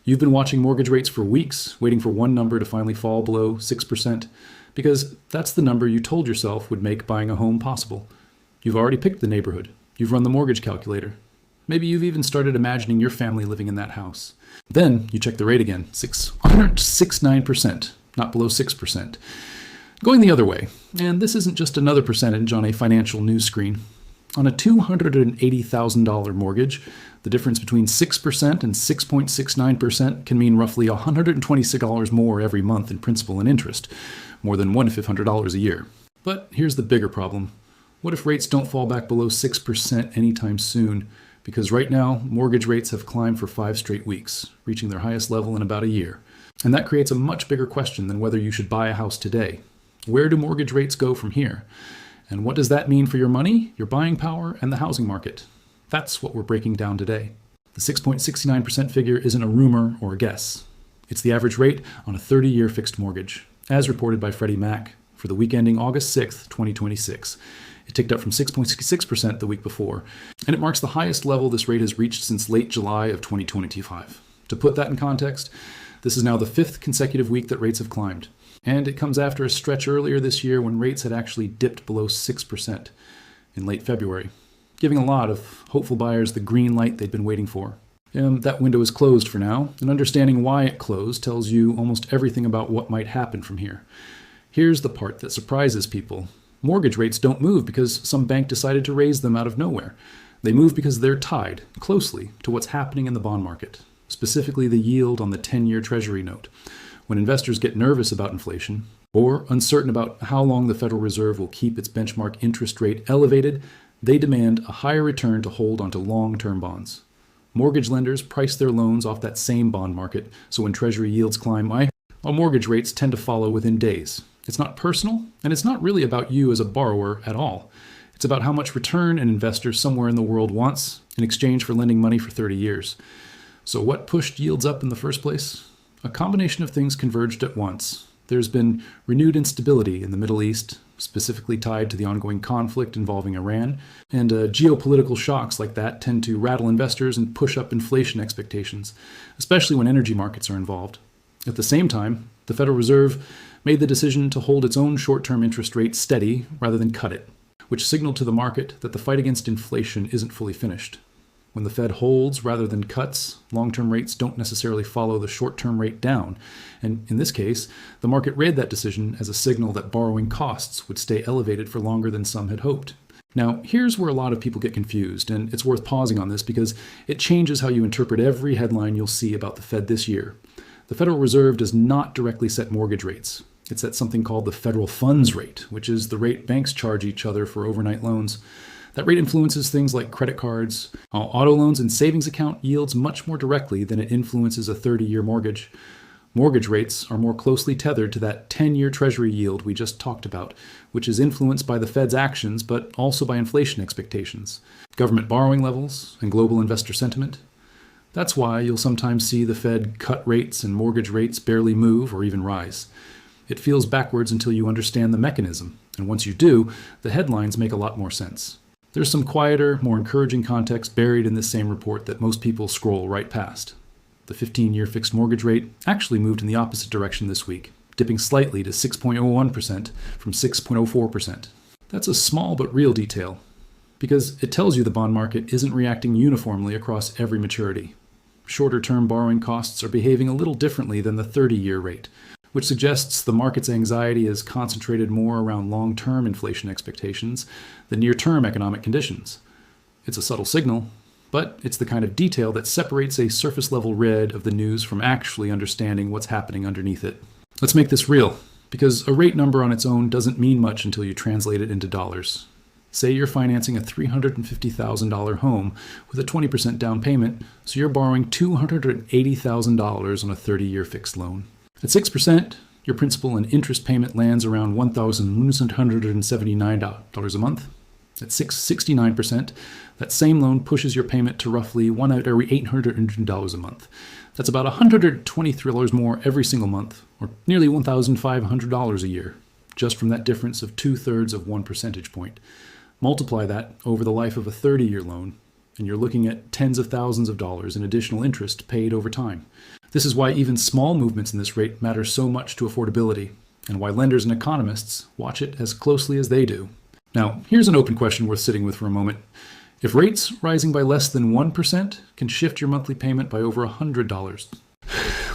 You've been watching mortgage rates for weeks, waiting for one number to finally fall below 6%, because that's the number you told yourself would make buying a home possible. You've already picked the neighborhood. You've run the mortgage calculator. Maybe you've even started imagining your family living in that house. Then you check the rate again, 6.69%, not below 6%. Going the other way, and this isn't just another percentage on a financial news screen. On a $280,000 mortgage, the difference between 6% and 6.69% can mean roughly $126 more every month in principal and interest, more than $1,500 a year. But here's the bigger problem. What if rates don't fall back below 6% anytime soon? Because right now, mortgage rates have climbed for 5 straight weeks, reaching their highest level in about a year. And that creates a much bigger question than whether you should buy a house today. Where do mortgage rates go from here? And what does that mean for your money, your buying power, and the housing market? That's what we're breaking down today. The 6.69% figure isn't a rumor or a guess. It's the average rate on a 30-year fixed mortgage, as reported by Freddie Mac for the week ending August 6th, 2026. It ticked up from 6.66% the week before, and it marks the highest level this rate has reached since late July of 2025. To put that in context, this is now the 5th consecutive week that rates have climbed. And it comes after a stretch earlier this year when rates had actually dipped below 6% in late February, giving a lot of hopeful buyers the green light they'd been waiting for. That window is closed for now, and understanding why it closed tells you almost everything about what might happen from here. Here's the part that surprises people. Mortgage rates don't move because some bank decided to raise them out of nowhere. They move because they're tied closely to what's happening in the bond market, specifically the yield on the 10-year Treasury note. When investors get nervous about inflation or uncertain about how long the Federal Reserve will keep its benchmark interest rate elevated, they demand a higher return to hold onto long-term bonds. Mortgage lenders price their loans off that same bond market, so when Treasury yields climb, while mortgage rates tend to follow within days. It's not personal, and it's not really about you as a borrower at all. It's about how much return an investor somewhere in the world wants in exchange for lending money for 30 years. So what pushed yields up in the first place? A combination of things converged at once. There's been renewed instability in the Middle East, specifically tied to the ongoing conflict involving Iran, and geopolitical shocks like that tend to rattle investors and push up inflation expectations, especially when energy markets are involved. At the same time, the Federal Reserve made the decision to hold its own short-term interest rate steady rather than cut it, which signaled to the market that the fight against inflation isn't fully finished. When the Fed holds rather than cuts, long-term rates don't necessarily follow the short-term rate down. And in this case, the market read that decision as a signal that borrowing costs would stay elevated for longer than some had hoped. Now, here's where a lot of people get confused, and it's worth pausing on this because it changes how you interpret every headline you'll see about the Fed this year. The Federal Reserve does not directly set mortgage rates. It sets something called the federal funds rate, which is the rate banks charge each other for overnight loans. That rate influences things like credit cards, auto loans, and savings account yields much more directly than it influences a 30-year mortgage. Mortgage rates are more closely tethered to that 10-year Treasury yield we just talked about, which is influenced by the Fed's actions, but also by inflation expectations, government borrowing levels, and global investor sentiment. That's why you'll sometimes see the Fed cut rates and mortgage rates barely move or even rise. It feels backwards until you understand the mechanism, and once you do, the headlines make a lot more sense. There's some quieter, more encouraging context buried in this same report that most people scroll right past. The 15-year fixed mortgage rate actually moved in the opposite direction this week, dipping slightly to 6.01% from 6.04%. That's a small but real detail, because it tells you the bond market isn't reacting uniformly across every maturity. Shorter-term borrowing costs are behaving a little differently than the 30-year rate, which suggests the market's anxiety is concentrated more around long-term inflation expectations than near-term economic conditions. It's a subtle signal, but it's the kind of detail that separates a surface-level read of the news from actually understanding what's happening underneath it. Let's make this real, because a rate number on its own doesn't mean much until you translate it into dollars. Say you're financing a $350,000 home with a 20% down payment, so you're borrowing $280,000 on a 30-year fixed loan. At 6%, your principal and interest payment lands around $1,179 a month. At 69%, that same loan pushes your payment to roughly $800 a month. That's about $123 more every single month, or nearly $1,500 a year, just from that difference of 2/3 of 1 percentage point. Multiply that over the life of a 30-year loan, and you're looking at tens of thousands of dollars in additional interest paid over time. This is why even small movements in this rate matter so much to affordability, and why lenders and economists watch it as closely as they do. Now, here's an open question worth sitting with for a moment. If rates rising by less than 1% can shift your monthly payment by over $100,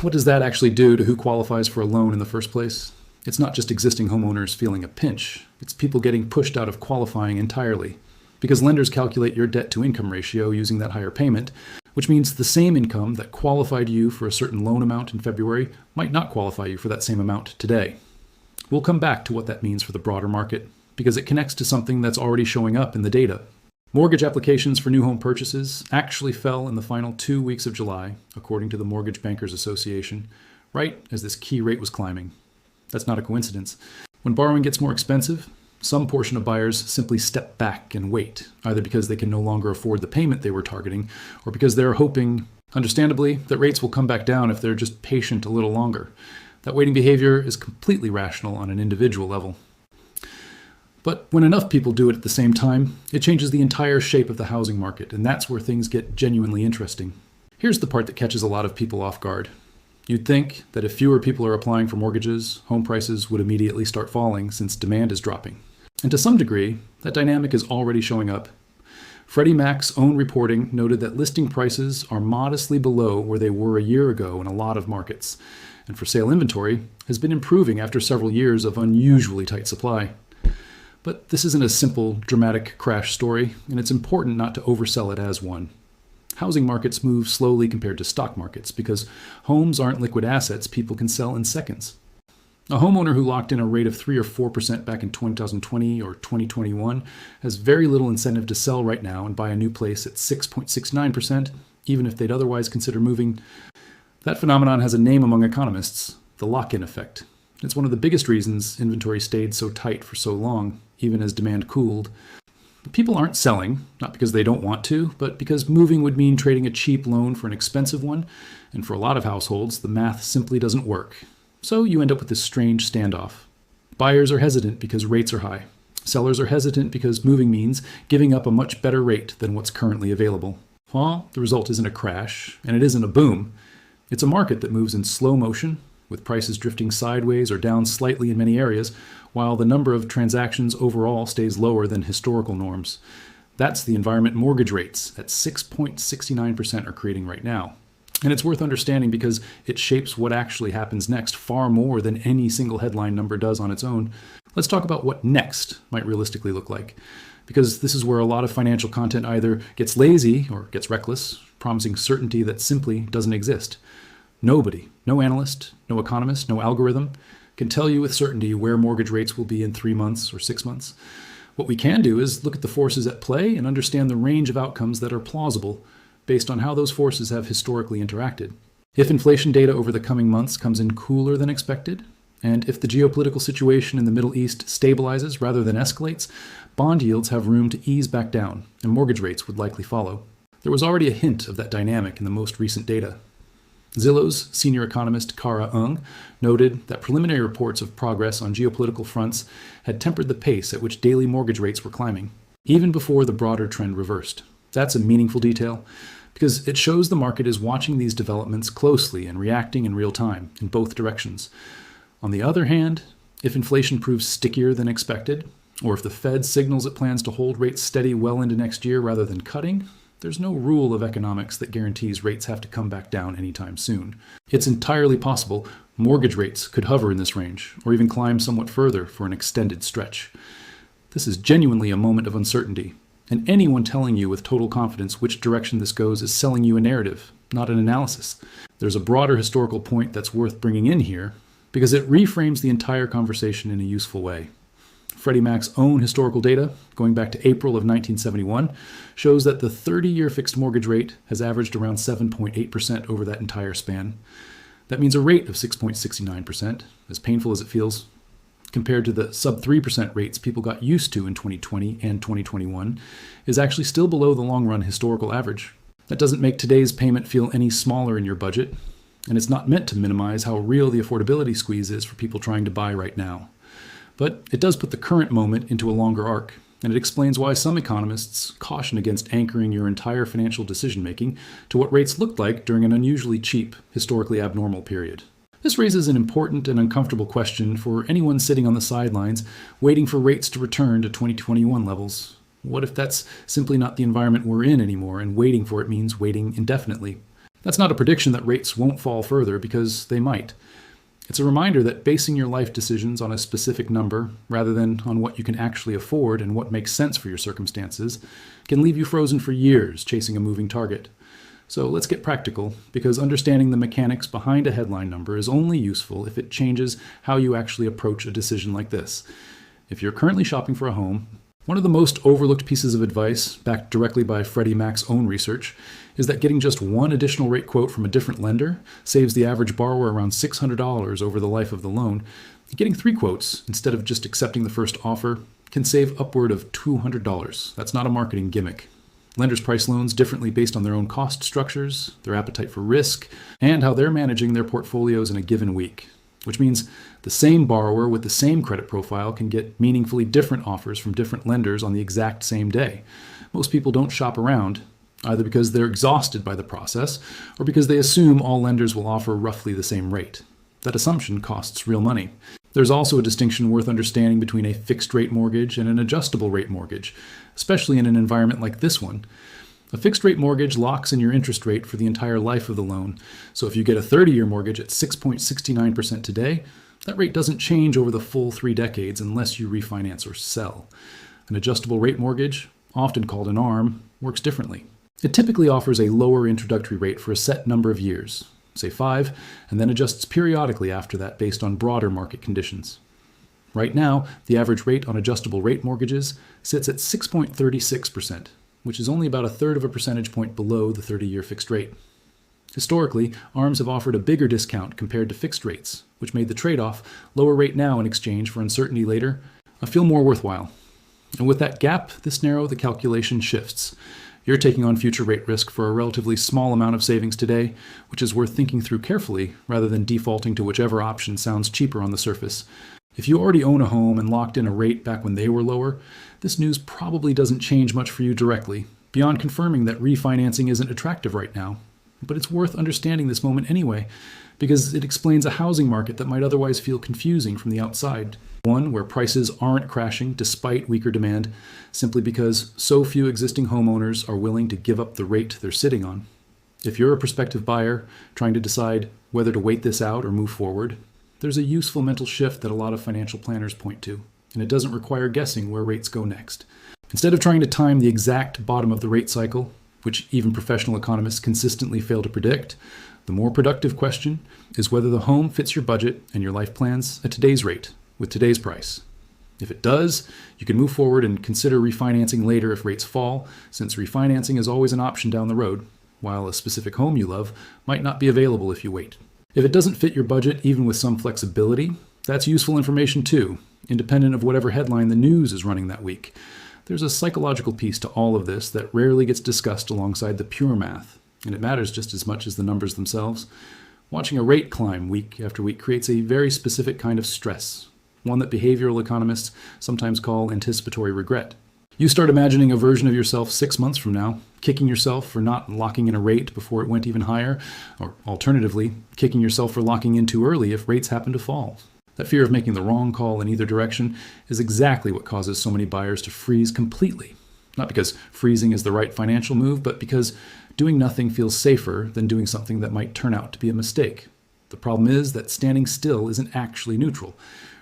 what does that actually do to who qualifies for a loan in the first place? It's not just existing homeowners feeling a pinch. It's people getting pushed out of qualifying entirely. Because lenders calculate your debt-to-income ratio using that higher payment, which means the same income that qualified you for a certain loan amount in February might not qualify you for that same amount today. We'll come back to what that means for the broader market, because it connects to something that's already showing up in the data. Mortgage applications for new home purchases actually fell in the final 2 weeks of July, according to the Mortgage Bankers Association, right as this key rate was climbing. That's not a coincidence. When borrowing gets more expensive, some portion of buyers simply step back and wait, either because they can no longer afford the payment they were targeting, or because they're hoping, understandably, that rates will come back down if they're just patient a little longer. That waiting behavior is completely rational on an individual level. But when enough people do it at the same time, it changes the entire shape of the housing market, and that's where things get genuinely interesting. Here's the part that catches a lot of people off guard. You'd think that if fewer people are applying for mortgages, home prices would immediately start falling since demand is dropping. And to some degree, that dynamic is already showing up. Freddie Mac's own reporting noted that listing prices are modestly below where they were a year ago in a lot of markets, and for sale inventory has been improving after several years of unusually tight supply. But this isn't a simple, dramatic crash story, and it's important not to oversell it as one. Housing markets move slowly compared to stock markets because homes aren't liquid assets people can sell in seconds. A homeowner who locked in a rate of 3 or 4% back in 2020 or 2021 has very little incentive to sell right now and buy a new place at 6.69%, even if they'd otherwise consider moving. That phenomenon has a name among economists, the lock-in effect. It's one of the biggest reasons inventory stayed so tight for so long, even as demand cooled. People aren't selling, not because they don't want to, but because moving would mean trading a cheap loan for an expensive one, and for a lot of households, the math simply doesn't work. So you end up with this strange standoff. Buyers are hesitant because rates are high. Sellers are hesitant because moving means giving up a much better rate than what's currently available. Well, the result isn't a crash, and it isn't a boom. It's a market that moves in slow motion, with prices drifting sideways or down slightly in many areas, while the number of transactions overall stays lower than historical norms. That's the environment mortgage rates at 6.69% are creating right now. And it's worth understanding because it shapes what actually happens next far more than any single headline number does on its own. Let's talk about what next might realistically look like, because this is where a lot of financial content either gets lazy or gets reckless, promising certainty that simply doesn't exist. Nobody, no analyst, no economist, no algorithm, can tell you with certainty where mortgage rates will be in 3 months or 6 months. What we can do is look at the forces at play and understand the range of outcomes that are plausible based on how those forces have historically interacted. If inflation data over the coming months comes in cooler than expected, and if the geopolitical situation in the Middle East stabilizes rather than escalates, bond yields have room to ease back down, and mortgage rates would likely follow. There was already a hint of that dynamic in the most recent data. Zillow's senior economist Kara Ung noted that preliminary reports of progress on geopolitical fronts had tempered the pace at which daily mortgage rates were climbing, even before the broader trend reversed. That's a meaningful detail, because it shows the market is watching these developments closely and reacting in real time, in both directions. On the other hand, if inflation proves stickier than expected, or if the Fed signals it plans to hold rates steady well into next year rather than cutting, there's no rule of economics that guarantees rates have to come back down anytime soon. It's entirely possible mortgage rates could hover in this range, or even climb somewhat further for an extended stretch. This is genuinely a moment of uncertainty, and anyone telling you with total confidence which direction this goes is selling you a narrative, not an analysis. There's a broader historical point that's worth bringing in here, because it reframes the entire conversation in a useful way. Freddie Mac's own historical data, going back to April of 1971, shows that the 30-year fixed mortgage rate has averaged around 7.8% over that entire span. That means a rate of 6.69%, as painful as it feels, compared to the sub-3% rates people got used to in 2020 and 2021, is actually still below the long-run historical average. That doesn't make today's payment feel any smaller in your budget, and it's not meant to minimize how real the affordability squeeze is for people trying to buy right now. But it does put the current moment into a longer arc, And it explains why some economists caution against anchoring your entire financial decision-making to what rates looked like during an unusually cheap, historically abnormal period. This raises an important and uncomfortable question for anyone sitting on the sidelines waiting for rates to return to 2021 levels. What if that's simply not the environment we're in anymore, and waiting for it means waiting indefinitely? That's not a prediction that rates won't fall further, because they might. It's a reminder that basing your life decisions on a specific number, rather than on what you can actually afford and what makes sense for your circumstances, can leave you frozen for years chasing a moving target. So let's get practical, because understanding the mechanics behind a headline number is only useful if it changes how you actually approach a decision like this. If you're currently shopping for a home, one of the most overlooked pieces of advice, backed directly by Freddie Mac's own research, is that getting just one additional rate quote from a different lender saves the average borrower around $600 over the life of the loan. Getting 3 quotes, instead of just accepting the first offer, can save upward of $200. That's not a marketing gimmick. Lenders price loans differently based on their own cost structures, their appetite for risk, and how they're managing their portfolios in a given week. Which means the same borrower with the same credit profile can get meaningfully different offers from different lenders on the exact same day. Most people don't shop around, either because they're exhausted by the process or because they assume all lenders will offer roughly the same rate. That assumption costs real money. There's also a distinction worth understanding between a fixed-rate mortgage and an adjustable-rate mortgage, especially in an environment like this one. A fixed-rate mortgage locks in your interest rate for the entire life of the loan. So if you get a 30-year mortgage at 6.69% today, that rate doesn't change over the full 3 decades unless you refinance or sell. An adjustable-rate mortgage, often called an ARM, works differently. It typically offers a lower introductory rate for a set number of years, say 5, and then adjusts periodically after that based on broader market conditions. Right now, the average rate on adjustable rate mortgages sits at 6.36%, which is only about a third of a percentage point below the 30-year fixed rate. Historically, ARMs have offered a bigger discount compared to fixed rates, which made the trade-off, lower rate now in exchange for uncertainty later, feel more worthwhile. And with that gap this narrow, the calculation shifts. You're taking on future rate risk for a relatively small amount of savings today, which is worth thinking through carefully rather than defaulting to whichever option sounds cheaper on the surface. If you already own a home and locked in a rate back when they were lower, this news probably doesn't change much for you directly, beyond confirming that refinancing isn't attractive right now. But it's worth understanding this moment anyway, because it explains a housing market that might otherwise feel confusing from the outside. One where prices aren't crashing despite weaker demand, simply because so few existing homeowners are willing to give up the rate they're sitting on. If you're a prospective buyer trying to decide whether to wait this out or move forward, there's a useful mental shift that a lot of financial planners point to, and it doesn't require guessing where rates go next. Instead of trying to time the exact bottom of the rate cycle, which even professional economists consistently fail to predict, the more productive question is whether the home fits your budget and your life plans at today's rate, with today's price. If it does, you can move forward and consider refinancing later if rates fall, since refinancing is always an option down the road, while a specific home you love might not be available if you wait. If it doesn't fit your budget, even with some flexibility, that's useful information too, independent of whatever headline the news is running that week. There's a psychological piece to all of this that rarely gets discussed alongside the pure math, and it matters just as much as the numbers themselves. Watching a rate climb week after week creates a very specific kind of stress, one that behavioral economists sometimes call anticipatory regret. You start imagining a version of yourself 6 months from now, kicking yourself for not locking in a rate before it went even higher, or alternatively, kicking yourself for locking in too early if rates happen to fall. That fear of making the wrong call in either direction is exactly what causes so many buyers to freeze completely. Not because freezing is the right financial move, but because doing nothing feels safer than doing something that might turn out to be a mistake. The problem is that standing still isn't actually neutral.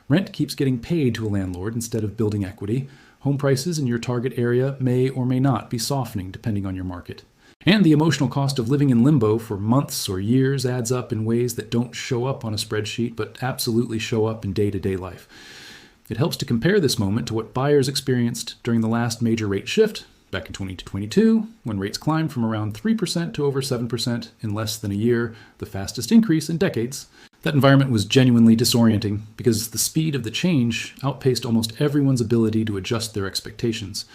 Rent keeps getting paid to a landlord instead of building equity. Home prices in your target area may or may not be softening depending on your market. And the emotional cost of living in limbo for months or years adds up in ways that don't show up on a spreadsheet but absolutely show up in day-to-day life. It helps to compare this moment to what buyers experienced during the last major rate shift, back in 2022, when rates climbed from around 3% to over 7% in less than a year, the fastest increase in decades. That environment was genuinely disorienting because the speed of the change outpaced almost everyone's ability to adjust their expectations.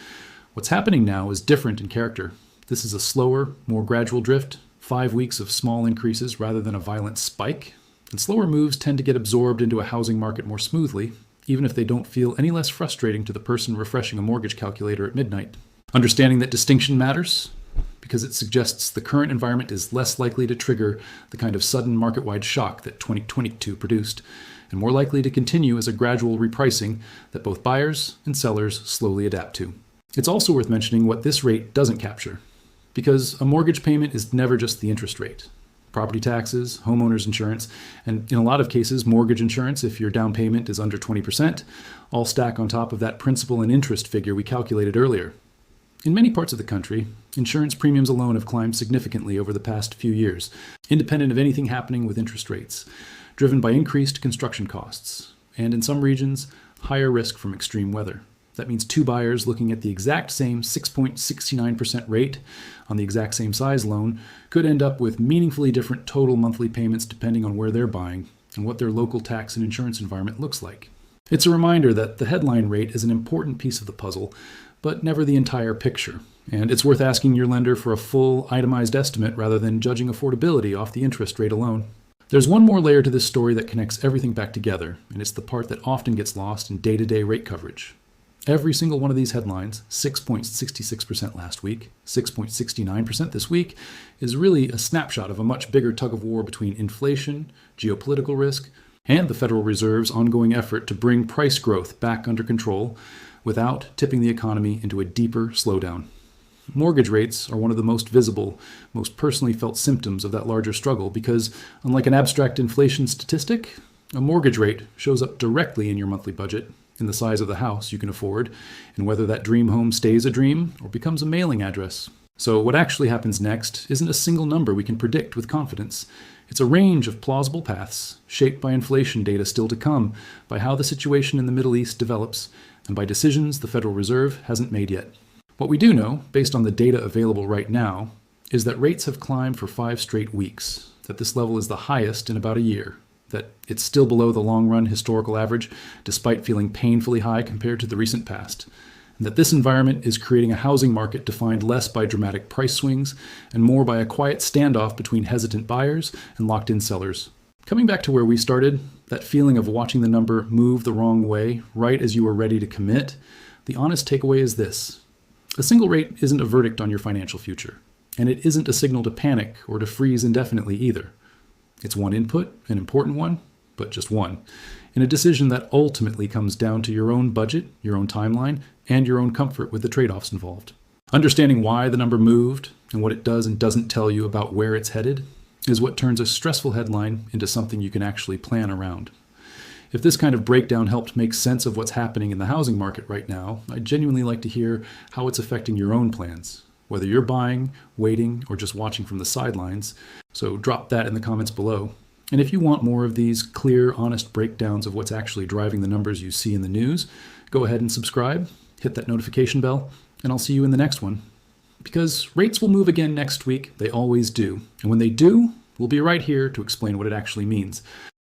What's happening now is different in character. This is a slower, more gradual drift, 5 weeks of small increases rather than a violent spike. And slower moves tend to get absorbed into a housing market more smoothly, even if they don't feel any less frustrating to the person refreshing a mortgage calculator at midnight. Understanding that distinction matters because it suggests the current environment is less likely to trigger the kind of sudden market-wide shock that 2022 produced, and more likely to continue as a gradual repricing that both buyers and sellers slowly adapt to. It's also worth mentioning what this rate doesn't capture, because a mortgage payment is never just the interest rate. Property taxes, homeowners insurance, and in a lot of cases, mortgage insurance if your down payment is under 20%, all stack on top of that principal and interest figure we calculated earlier. In many parts of the country, insurance premiums alone have climbed significantly over the past few years, independent of anything happening with interest rates, driven by increased construction costs, and in some regions, higher risk from extreme weather. That means two buyers looking at the exact same 6.69% rate on the exact same size loan could end up with meaningfully different total monthly payments depending on where they're buying and what their local tax and insurance environment looks like. It's a reminder that the headline rate is an important piece of the puzzle, but never the entire picture. And it's worth asking your lender for a full, itemized estimate rather than judging affordability off the interest rate alone. There's one more layer to this story that connects everything back together, and it's the part that often gets lost in day-to-day rate coverage. Every single one of these headlines, 6.66% last week, 6.69% this week, is really a snapshot of a much bigger tug-of-war between inflation, geopolitical risk, and the Federal Reserve's ongoing effort to bring price growth back under control without tipping the economy into a deeper slowdown. Mortgage rates are one of the most visible, most personally felt symptoms of that larger struggle because, unlike an abstract inflation statistic, a mortgage rate shows up directly in your monthly budget, in the size of the house you can afford, and whether that dream home stays a dream or becomes a mailing address. So what actually happens next isn't a single number we can predict with confidence. It's a range of plausible paths, shaped by inflation data still to come, by how the situation in the Middle East develops, and by decisions the Federal Reserve hasn't made yet. What we do know, based on the data available right now, is that rates have climbed for 5 straight weeks, that this level is the highest in about a year, that it's still below the long-run historical average, despite feeling painfully high compared to the recent past, and that this environment is creating a housing market defined less by dramatic price swings and more by a quiet standoff between hesitant buyers and locked-in sellers. Coming back to where we started, that feeling of watching the number move the wrong way right as you were ready to commit, the honest takeaway is this. A single rate isn't a verdict on your financial future, and it isn't a signal to panic or to freeze indefinitely either. It's one input, an important one, but just one, in a decision that ultimately comes down to your own budget, your own timeline, and your own comfort with the trade-offs involved. Understanding why the number moved and what it does and doesn't tell you about where it's headed is what turns a stressful headline into something you can actually plan around. If this kind of breakdown helped make sense of what's happening in the housing market right now, I'd genuinely like to hear how it's affecting your own plans, whether you're buying, waiting, or just watching from the sidelines. So drop that in the comments below. And if you want more of these clear, honest breakdowns of what's actually driving the numbers you see in the news, go ahead and subscribe, hit that notification bell, and I'll see you in the next one. Because rates will move again next week, they always do. And when they do, we'll be right here to explain what it actually means.